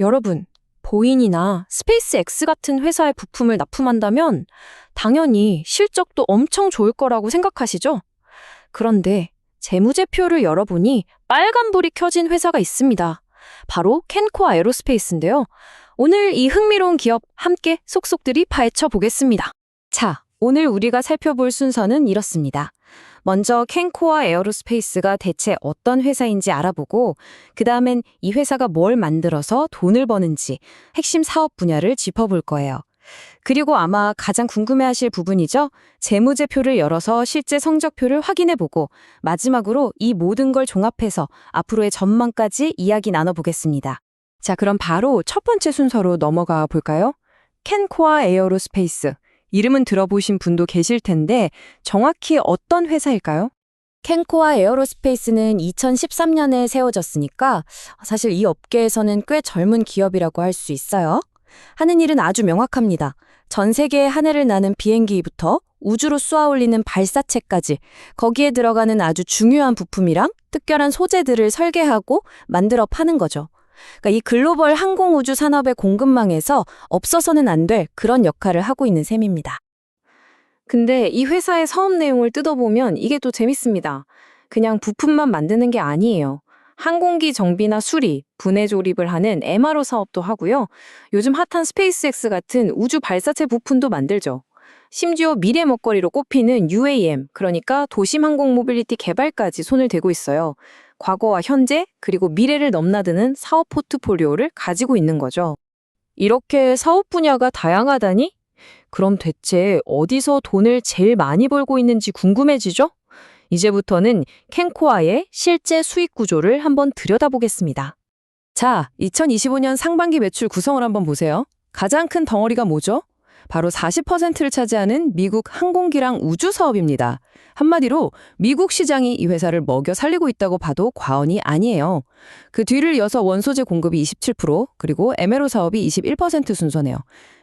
여러분, 보잉이나 스페이스X 같은 회사의 부품을 납품한다면 당연히 실적도 엄청 좋을 거라고 생각하시죠? 그런데 재무제표를 열어보니 빨간불이 켜진 회사가 있습니다. 바로 캔코아 에어로스페이스인데요. 오늘 이 흥미로운 기업 함께 속속들이 파헤쳐 보겠습니다. 자, 오늘 우리가 살펴볼 순서는 이렇습니다. 먼저 캔코아 에어로스페이스가 대체 어떤 회사인지 알아보고 그 다음엔 이 회사가 뭘 만들어서 돈을 버는지 핵심 사업 분야를 짚어볼 거예요. 그리고 아마 가장 궁금해하실 부분이죠. 재무제표를 열어서 실제 성적표를 확인해보고 마지막으로 이 모든 걸 종합해서 앞으로의 전망까지 이야기 나눠보겠습니다. 자, 그럼 바로 첫 번째 순서로 넘어가 볼까요? 캔코아 에어로스페이스. 이름은 들어보신 분도 계실 텐데 정확히 어떤 회사일까요? 캔코아 에어로스페이스는 2013년에 세워졌으니까 사실 이 업계에서는 꽤 젊은 기업이라고 할 수 있어요. 하는 일은 아주 명확합니다. 전 세계에 하늘을 나는 비행기부터 우주로 쏘아올리는 발사체까지 거기에 들어가는 아주 중요한 부품이랑 특별한 소재들을 설계하고 만들어 파는 거죠. 그러니까 이 글로벌 항공우주 산업의 공급망에서 없어서는 안 될 그런 역할을 하고 있는 셈입니다. 근데 이 회사의 사업 내용을 뜯어보면 이게 또 재밌습니다. 그냥 부품만 만드는 게 아니에요. 항공기 정비나 수리, 분해 조립을 하는 MRO 사업도 하고요. 요즘 핫한 스페이스X 같은 우주 발사체 부품도 만들죠. 심지어 미래 먹거리로 꼽히는 UAM, 그러니까 도심 항공 모빌리티 개발까지 손을 대고 있어요. 과거와 현재, 그리고 미래를 넘나드는 사업 포트폴리오를 가지고 있는 거죠. 이렇게 사업 분야가 다양하다니? 그럼 대체 어디서 돈을 제일 많이 벌고 있는지 궁금해지죠? 이제부터는 캔코아의 실제 수익 구조를 한번 들여다보겠습니다. 자, 2025년 상반기 매출 구성을 한번 보세요. 가장 큰 덩어리가 뭐죠? 바로 40%를 차지하는 미국 항공기랑 우주 사업입니다. 한마디로 미국 시장이 이 회사를 먹여 살리고 있다고 봐도 과언이 아니에요. 그 뒤를 이어서 원소재 공급이 27%, 그리고 MRO 사업이 21% 순서네요.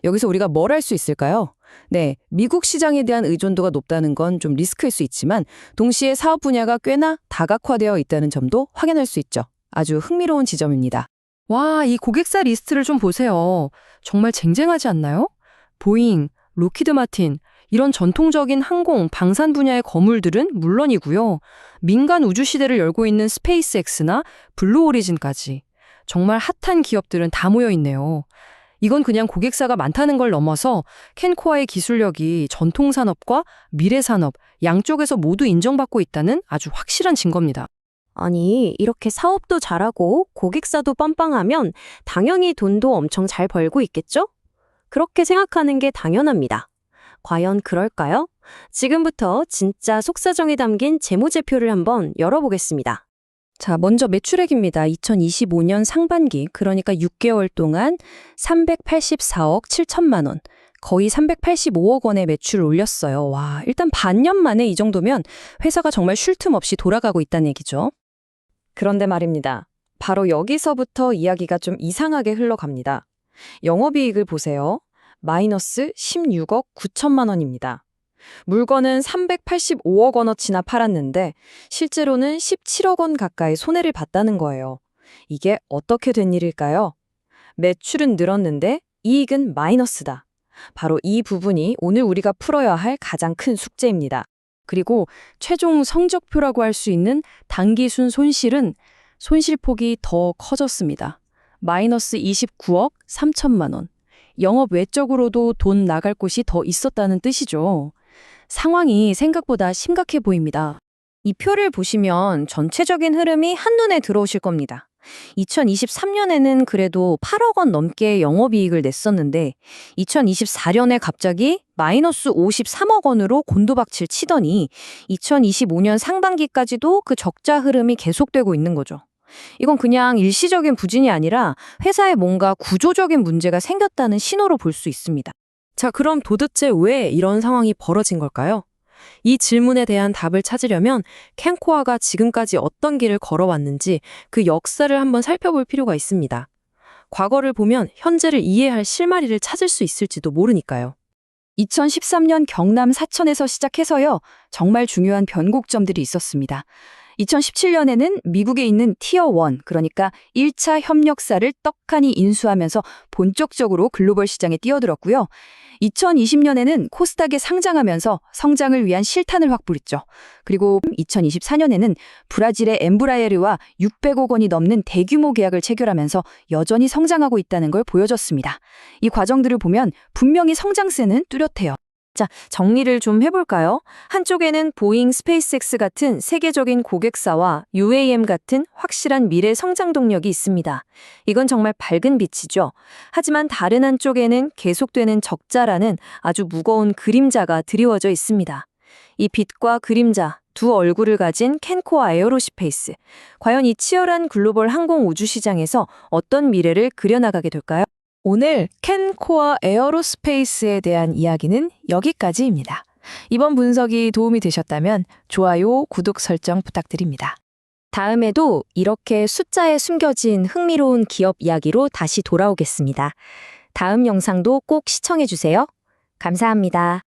여기서 우리가 뭘 할 수 있을까요? 네, 미국 시장에 대한 의존도가 높다는 건 좀 리스크일 수 있지만 동시에 사업 분야가 꽤나 다각화되어 있다는 점도 확인할 수 있죠. 아주 흥미로운 지점입니다. 와, 이 고객사 리스트를 좀 보세요. 정말 쟁쟁하지 않나요? 보잉, 로키드 마틴, 이런 전통적인 항공, 방산 분야의 거물들은 물론이고요. 민간 우주 시대를 열고 있는 스페이스X나 블루 오리진까지. 정말 핫한 기업들은 다 모여 있네요. 이건 그냥 고객사가 많다는 걸 넘어서 캔코아의 기술력이 전통 산업과 미래 산업 양쪽에서 모두 인정받고 있다는 아주 확실한 증거입니다. 아니, 이렇게 사업도 잘하고 고객사도 빵빵하면 당연히 돈도 엄청 잘 벌고 있겠죠? 그렇게 생각하는 게 당연합니다. 과연 그럴까요? 지금부터 진짜 속사정이 담긴 재무제표를 한번 열어보겠습니다. 자, 먼저 매출액입니다. 2025년 상반기, 그러니까 6개월 동안 384억 7천만 원, 거의 385억 원의 매출을 올렸어요. 와, 일단 반년 만에 이 정도면 회사가 정말 쉴 틈 없이 돌아가고 있다는 얘기죠. 그런데 말입니다. 바로 여기서부터 이야기가 좀 이상하게 흘러갑니다. 영업이익을 보세요. 마이너스 16억 9천만 원입니다. 물건은 385억 원어치나 팔았는데 실제로는 17억 원 가까이 손해를 봤다는 거예요. 이게 어떻게 된 일일까요? 매출은 늘었는데 이익은 마이너스다. 바로 이 부분이 오늘 우리가 풀어야 할 가장 큰 숙제입니다. 그리고 최종 성적표라고 할 수 있는 단기순 손실은 손실폭이 더 커졌습니다. 마이너스 29억 3천만 원. 영업 외적으로도 돈 나갈 곳이 더 있었다는 뜻이죠. 상황이 생각보다 심각해 보입니다. 이 표를 보시면 전체적인 흐름이 한눈에 들어오실 겁니다. 2023년에는 그래도 8억 원 넘게 영업이익을 냈었는데 2024년에 갑자기 마이너스 53억 원으로 곤두박질 치더니 2025년 상반기까지도 그 적자 흐름이 계속되고 있는 거죠. 이건 그냥 일시적인 부진이 아니라 회사에 뭔가 구조적인 문제가 생겼다는 신호로 볼 수 있습니다. 자, 그럼 도대체 왜 이런 상황이 벌어진 걸까요? 이 질문에 대한 답을 찾으려면 캔코아가 지금까지 어떤 길을 걸어왔는지 그 역사를 한번 살펴볼 필요가 있습니다. 과거를 보면 현재를 이해할 실마리를 찾을 수 있을지도 모르니까요. 2013년 경남 사천에서 시작해서요. 정말 중요한 변곡점들이 있었습니다. 2017년에는 미국에 있는 티어 1, 그러니까 1차 협력사를 떡하니 인수하면서 본격적으로 글로벌 시장에 뛰어들었고요. 2020년에는 코스닥에 상장하면서 성장을 위한 실탄을 확보했죠. 그리고 2024년에는 브라질의 엠브라에르와 600억 원이 넘는 대규모 계약을 체결하면서 여전히 성장하고 있다는 걸 보여줬습니다. 이 과정들을 보면 분명히 성장세는 뚜렷해요. 자, 정리를 좀 해볼까요? 한쪽에는 보잉, 스페이스X 같은 세계적인 고객사와 UAM 같은 확실한 미래 성장 동력이 있습니다. 이건 정말 밝은 빛이죠. 하지만 다른 한쪽에는 계속되는 적자라는 아주 무거운 그림자가 드리워져 있습니다. 이 빛과 그림자, 두 얼굴을 가진 캔코아 에어로스페이스. 과연 이 치열한 글로벌 항공 우주 시장에서 어떤 미래를 그려나가게 될까요? 오늘 캔코어 에어로스페이스에 대한 이야기는 여기까지입니다. 이번 분석이 도움이 되셨다면 좋아요, 구독 설정 부탁드립니다. 다음에도 이렇게 숫자에 숨겨진 흥미로운 기업 이야기로 다시 돌아오겠습니다. 다음 영상도 꼭 시청해주세요. 감사합니다.